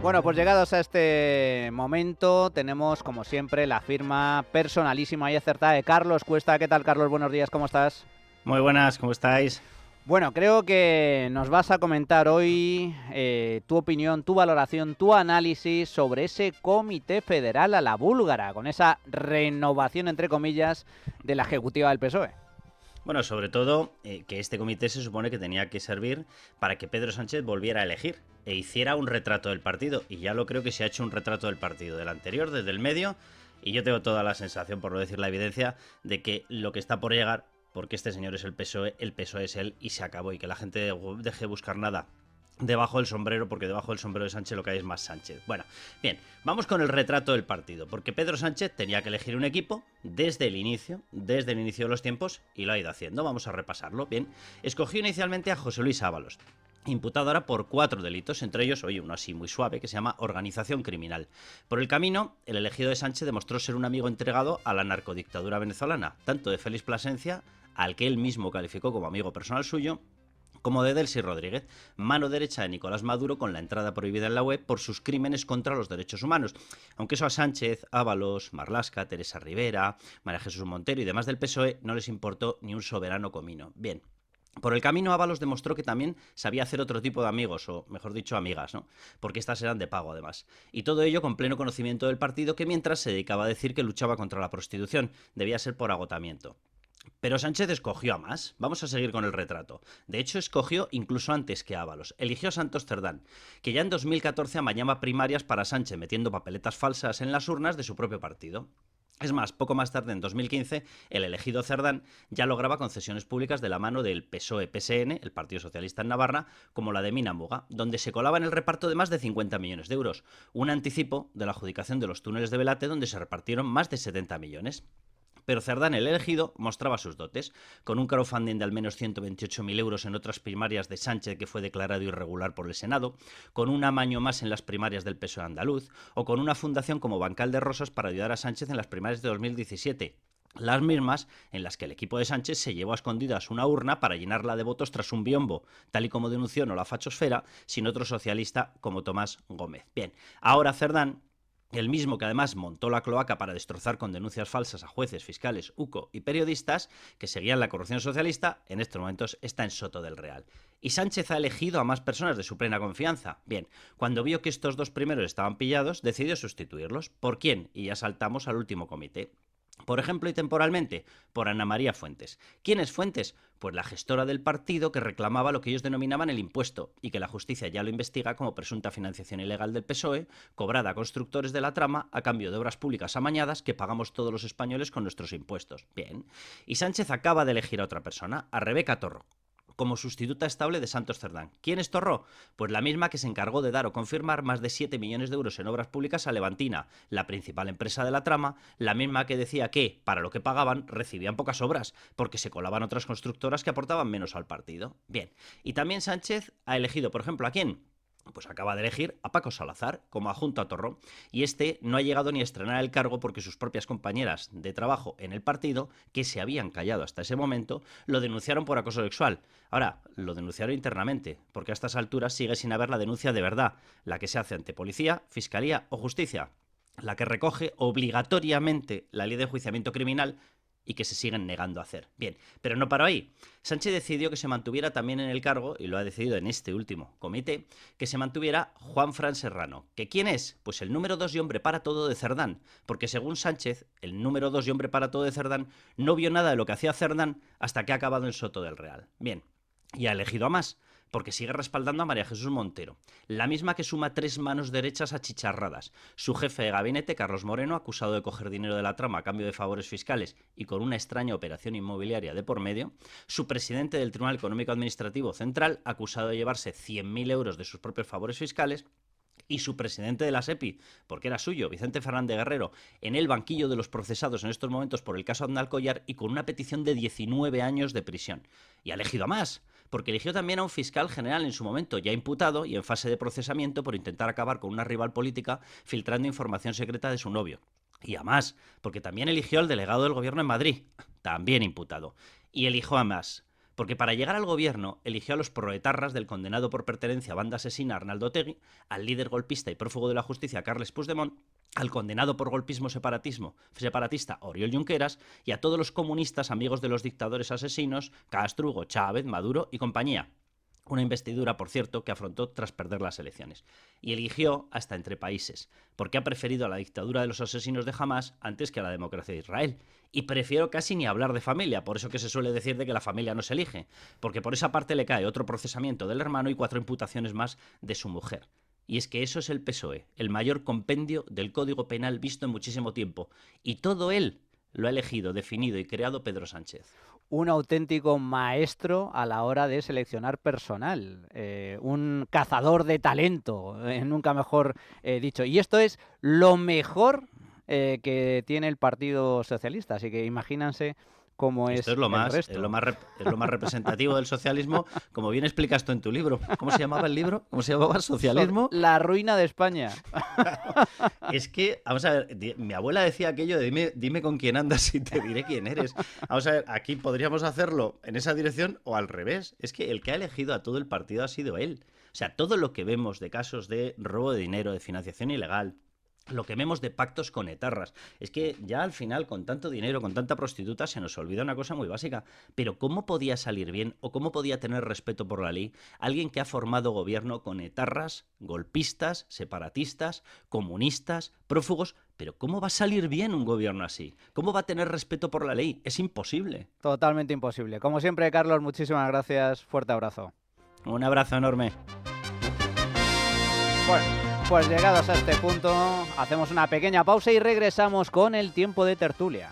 Bueno, pues llegados a este momento, tenemos como siempre la firma personalísima y acertada de Carlos Cuesta. ¿Qué tal, Carlos? Buenos días, ¿cómo estás? Muy buenas, ¿cómo estáis? Bueno, creo que nos vas a comentar hoy tu opinión, tu valoración, tu análisis sobre ese comité federal a la búlgara, con esa renovación, entre comillas, de la ejecutiva del PSOE. Bueno, sobre todo que este comité se supone que tenía que servir para que Pedro Sánchez volviera a elegir e hiciera un retrato del partido. Y ya lo creo que se ha hecho un retrato del partido, del anterior, desde el medio. Y yo tengo toda la sensación, por no decir la evidencia, de que lo que está por llegar, porque este señor es el PSOE es él y se acabó. Y que la gente deje de buscar nada debajo del sombrero, porque debajo del sombrero de Sánchez lo que hay es más Sánchez. Bueno, bien, vamos con el retrato del partido, porque Pedro Sánchez tenía que elegir un equipo desde el inicio de los tiempos, y lo ha ido haciendo. Vamos a repasarlo. Bien, escogió inicialmente a José Luis Ábalos, imputado ahora por 4 delitos, entre ellos, oye, uno así muy suave, que se llama organización criminal. Por el camino, el elegido de Sánchez demostró ser un amigo entregado a la narcodictadura venezolana, tanto de Félix Plasencia, al que él mismo calificó como amigo personal suyo, como de Delcy Rodríguez, mano derecha de Nicolás Maduro con la entrada prohibida en la web por sus crímenes contra los derechos humanos. Aunque eso a Sánchez, Ábalos, Marlaska, Teresa Rivera, María Jesús Montero y demás del PSOE no les importó ni un soberano comino. Bien. Por el camino, Ábalos demostró que también sabía hacer otro tipo de amigos, o mejor dicho, amigas, ¿no? Porque estas eran de pago, además. Y todo ello con pleno conocimiento del partido, que mientras se dedicaba a decir que luchaba contra la prostitución, debía ser por agotamiento. Pero Sánchez escogió a más. Vamos a seguir con el retrato. De hecho, escogió incluso antes que Ábalos. Eligió a Santos Cerdán, que ya en 2014 amañaba primarias para Sánchez, metiendo papeletas falsas en las urnas de su propio partido. Es más, poco más tarde, en 2015, el elegido Cerdán ya lograba concesiones públicas de la mano del PSOE-PSN, el Partido Socialista en Navarra, como la de Mina Muga, donde se colaba en el reparto de más de 50 millones de euros, un anticipo de la adjudicación de los túneles de Velate, donde se repartieron más de 70 millones. Pero Cerdán, el elegido, mostraba sus dotes, con un crowdfunding de al menos 128.000 euros en otras primarias de Sánchez que fue declarado irregular por el Senado, con un amaño más en las primarias del PSOE andaluz, o con una fundación como Bancal de Rosas para ayudar a Sánchez en las primarias de 2017. Las mismas en las que el equipo de Sánchez se llevó a escondidas una urna para llenarla de votos tras un biombo, tal y como denunció no la fachosfera, sin otro socialista como Tomás Gómez. Bien, ahora Cerdán, el mismo que además montó la cloaca para destrozar con denuncias falsas a jueces, fiscales, UCO y periodistas que seguían la corrupción socialista, en estos momentos está en Soto del Real. ¿Y Sánchez ha elegido a más personas de su plena confianza? Bien, cuando vio que estos dos primeros estaban pillados, decidió sustituirlos. ¿Por quién? Y ya saltamos al último comité. Por ejemplo y temporalmente, por Ana María Fuentes. ¿Quién es Fuentes? Pues la gestora del partido que reclamaba lo que ellos denominaban el impuesto y que la justicia ya lo investiga como presunta financiación ilegal del PSOE, cobrada a constructores de la trama a cambio de obras públicas amañadas que pagamos todos los españoles con nuestros impuestos. Bien. Y Sánchez acaba de elegir a otra persona, a Rebeca Torro, como sustituta estable de Santos Cerdán. ¿Quién es Torró? Pues la misma que se encargó de dar o confirmar más de 7 millones de euros en obras públicas a Levantina, la principal empresa de la trama, la misma que decía que, para lo que pagaban, recibían pocas obras, porque se colaban otras constructoras que aportaban menos al partido. Bien, y también Sánchez ha elegido, por ejemplo, ¿a quién? Pues acaba de elegir a Paco Salazar como adjunto a Torró, y este no ha llegado ni a estrenar el cargo porque sus propias compañeras de trabajo en el partido, que se habían callado hasta ese momento, lo denunciaron por acoso sexual. Ahora, lo denunciaron internamente, porque a estas alturas sigue sin haber la denuncia de verdad, la que se hace ante policía, fiscalía o justicia, la que recoge obligatoriamente la ley de enjuiciamiento criminal y que se siguen negando a hacer. Bien, pero no paró ahí. Sánchez decidió que se mantuviera también en el cargo, y lo ha decidido en este último comité, que se mantuviera Juan Fran Serrano. ¿Que quién es? Pues el número 2 y hombre para todo de Cerdán, porque según Sánchez, el número 2 y hombre para todo de Cerdán no vio nada de lo que hacía Cerdán hasta que ha acabado en Soto del Real. Bien, y ha elegido a más, porque sigue respaldando a María Jesús Montero, la misma que suma 3 manos derechas achicharradas. Su jefe de gabinete, Carlos Moreno, acusado de coger dinero de la trama a cambio de favores fiscales y con una extraña operación inmobiliaria de por medio. Su presidente del Tribunal Económico Administrativo Central, acusado de llevarse 100.000 euros de sus propios favores fiscales. Y su presidente de la SEPI, porque era suyo, Vicente Fernández Guerrero, en el banquillo de los procesados en estos momentos por el caso Aznar Collar y con una petición de 19 años de prisión. Y ha elegido a más, porque eligió también a un fiscal general en su momento, ya imputado y en fase de procesamiento por intentar acabar con una rival política filtrando información secreta de su novio. Y a más, porque también eligió al delegado del gobierno en Madrid, también imputado. Y eligió a más, Porque para llegar al gobierno eligió a los proetarras del condenado por pertenencia a banda asesina Arnaldo Otegi, al líder golpista y prófugo de la justicia Carles Puigdemont, al condenado por golpismo separatista Oriol Junqueras y a todos los comunistas amigos de los dictadores asesinos Castro, Hugo Chávez, Maduro y compañía. Una investidura, por cierto, que afrontó tras perder las elecciones. Y eligió hasta entre países, porque ha preferido a la dictadura de los asesinos de Hamás antes que a la democracia de Israel. Y prefiero casi ni hablar de familia, por eso que se suele decir de que la familia no se elige, porque por esa parte le cae otro procesamiento del hermano y 4 imputaciones más de su mujer. Y es que eso es el PSOE, el mayor compendio del Código Penal visto en muchísimo tiempo. Y todo él lo ha elegido, definido y creado Pedro Sánchez. Un auténtico maestro a la hora de seleccionar personal, un cazador de talento, nunca mejor dicho. Y esto es lo mejor que tiene el Partido Socialista, así que imagínense cómo Esto es lo el más, resto. es lo más representativo del socialismo, como bien explicas tú en tu libro. ¿Cómo se llamaba el libro? ¿Cómo se llamaba? ¿Socialismo? La ruina de España. Es que, vamos a ver, mi abuela decía aquello de dime con quién andas y te diré quién eres. Vamos a ver, aquí podríamos hacerlo en esa dirección o al revés. Es que el que ha elegido a todo el partido ha sido él. O sea, todo lo que vemos de casos de robo de dinero, de financiación ilegal, lo que vemos de pactos con etarras, es que ya al final con tanto dinero, con tanta prostituta, se nos olvida una cosa muy básica. Pero ¿cómo podía salir bien o cómo podía tener respeto por la ley alguien que ha formado gobierno con etarras, golpistas, separatistas, comunistas, prófugos? Pero ¿cómo va a salir bien un gobierno así? ¿Cómo va a tener respeto por la ley? Es imposible. Totalmente imposible. Como siempre, Carlos, muchísimas gracias. Fuerte abrazo. Un abrazo enorme. Bueno, pues llegados a este punto, hacemos una pequeña pausa y regresamos con el tiempo de tertulia.